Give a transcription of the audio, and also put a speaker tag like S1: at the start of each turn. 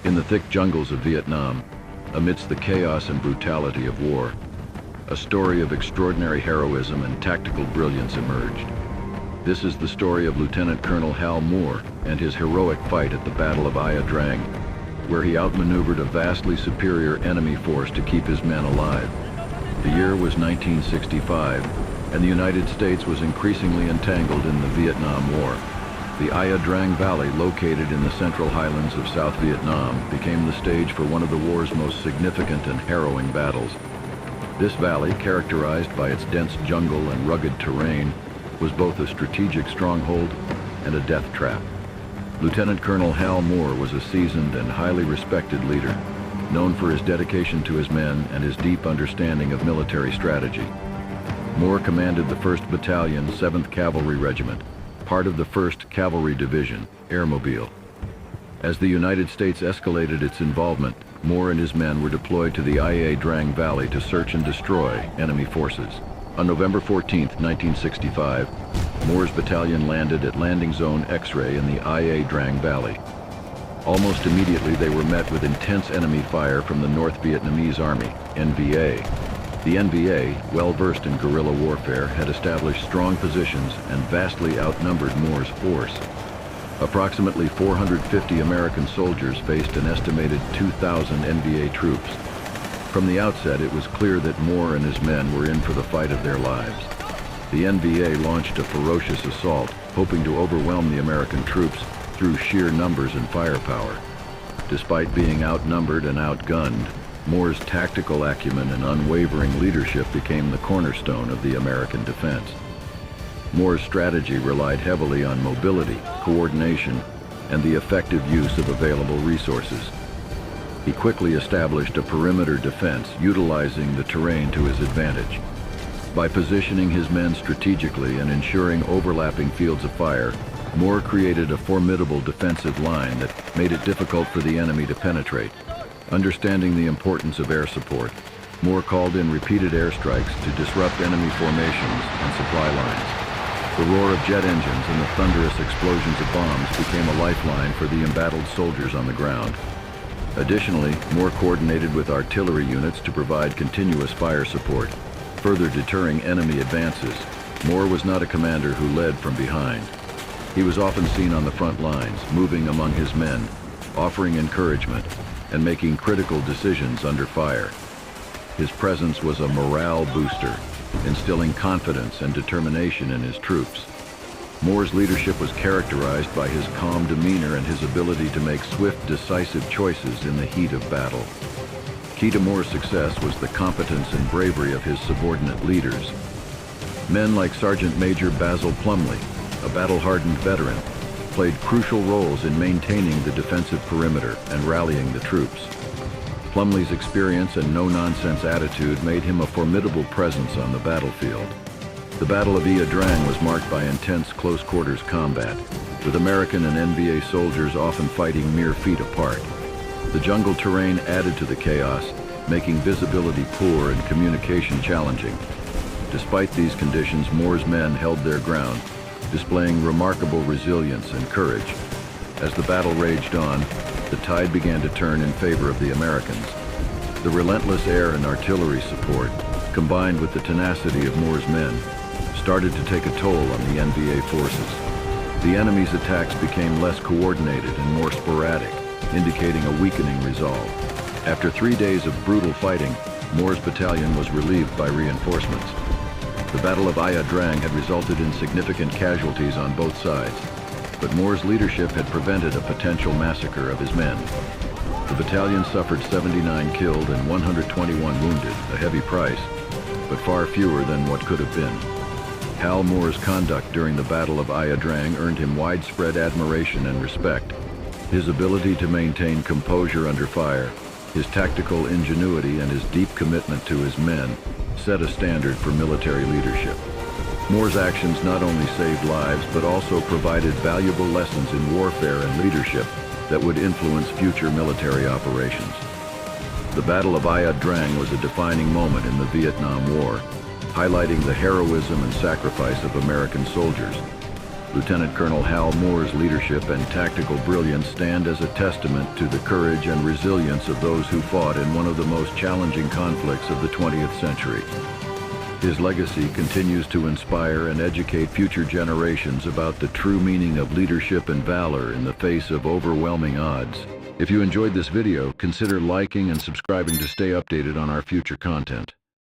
S1: In the thick jungles of Vietnam, amidst the chaos and brutality of war, a story of extraordinary heroism and tactical brilliance emerged. This is the story of Lieutenant Colonel Hal Moore and his heroic fight at the Battle of Ia Drang, where he outmaneuvered a vastly superior enemy force to keep his men alive. The year was 1965, and the United States was increasingly entangled in the Vietnam War. The Ia Drang Valley, located in the central highlands of South Vietnam, became the stage for one of the war's most significant and harrowing battles. This valley, characterized by its dense jungle and rugged terrain, was both a strategic stronghold and a death trap. Lieutenant Colonel Hal Moore was a seasoned and highly respected leader, known for his dedication to his men and his deep understanding of military strategy. Moore commanded the 1st Battalion, 7th Cavalry Regiment, part of the 1st Cavalry Division, Airmobile. As the United States escalated its involvement, Moore and his men were deployed to the Ia Drang Valley to search and destroy enemy forces. On November 14, 1965, Moore's battalion landed at Landing Zone X-Ray in the Ia Drang Valley. Almost immediately, they were met with intense enemy fire from the North Vietnamese Army, NVA. The NVA, well-versed in guerrilla warfare, had established strong positions and vastly outnumbered Moore's force. Approximately 450 American soldiers faced an estimated 2,000 NVA troops. From the outset, it was clear that Moore and his men were in for the fight of their lives. The NVA launched a ferocious assault, hoping to overwhelm the American troops through sheer numbers and firepower. Despite being outnumbered and outgunned, Moore's tactical acumen and unwavering leadership became the cornerstone of the American defense. Moore's strategy relied heavily on mobility, coordination, and the effective use of available resources. He quickly established a perimeter defense, utilizing the terrain to his advantage. By positioning his men strategically and ensuring overlapping fields of fire, Moore created a formidable defensive line that made it difficult for the enemy to penetrate. Understanding the importance of air support, Moore called in repeated airstrikes to disrupt enemy formations and supply lines. The roar of jet engines and the thunderous explosions of bombs became a lifeline for the embattled soldiers on the ground. Additionally, Moore coordinated with artillery units to provide continuous fire support, further deterring enemy advances. Moore was not a commander who led from behind. He was often seen on the front lines, moving among his men, offering encouragement, and making critical decisions under fire. His presence was a morale booster, instilling confidence and determination in his troops. Moore's leadership was characterized by his calm demeanor and his ability to make swift, decisive choices in the heat of battle. Key to Moore's success was the competence and bravery of his subordinate leaders. Men like Sergeant Major Basil Plumley, a battle-hardened veteran, played crucial roles in maintaining the defensive perimeter and rallying the troops. Plumley's experience and no-nonsense attitude made him a formidable presence on the battlefield. The Battle of Ia Drang was marked by intense close-quarters combat, with American and NVA soldiers often fighting mere feet apart. The jungle terrain added to the chaos, making visibility poor and communication challenging. Despite these conditions, Moore's men held their ground, displaying remarkable resilience and courage. As the battle raged on, the tide began to turn in favor of the Americans. The relentless air and artillery support, combined with the tenacity of Moore's men, started to take a toll on the NVA forces. The enemy's attacks became less coordinated and more sporadic, indicating a weakening resolve. After 3 days of brutal fighting, Moore's battalion was relieved by reinforcements. The Battle of Ia Drang had resulted in significant casualties on both sides, but Moore's leadership had prevented a potential massacre of his men. The battalion suffered 79 killed and 121 wounded, a heavy price, but far fewer than what could have been. Hal Moore's conduct during the Battle of Ia Drang earned him widespread admiration and respect. His ability to maintain composure under fire, his tactical ingenuity, and his deep commitment to his men set a standard for military leadership. Moore's actions not only saved lives, but also provided valuable lessons in warfare and leadership that would influence future military operations. The Battle of Ia Drang was a defining moment in the Vietnam War, highlighting the heroism and sacrifice of American soldiers. Lieutenant Colonel Hal Moore's leadership and tactical brilliance stand as a testament to the courage and resilience of those who fought in one of the most challenging conflicts of the 20th century. His legacy continues to inspire and educate future generations about the true meaning of leadership and valor in the face of overwhelming odds. If you enjoyed this video, consider liking and subscribing to stay updated on our future content.